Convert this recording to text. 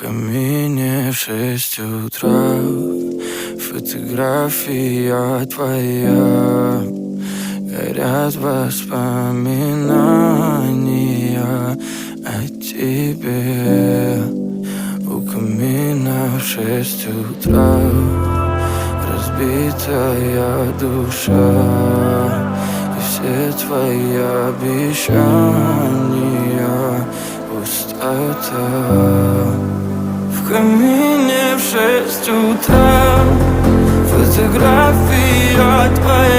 камине в 6 утра фотография твоя. Горят воспоминания о тебе. У камина в 6 утра разбитая душа, и все твои обещания пустота. В камине в 6 утра фотография твоя.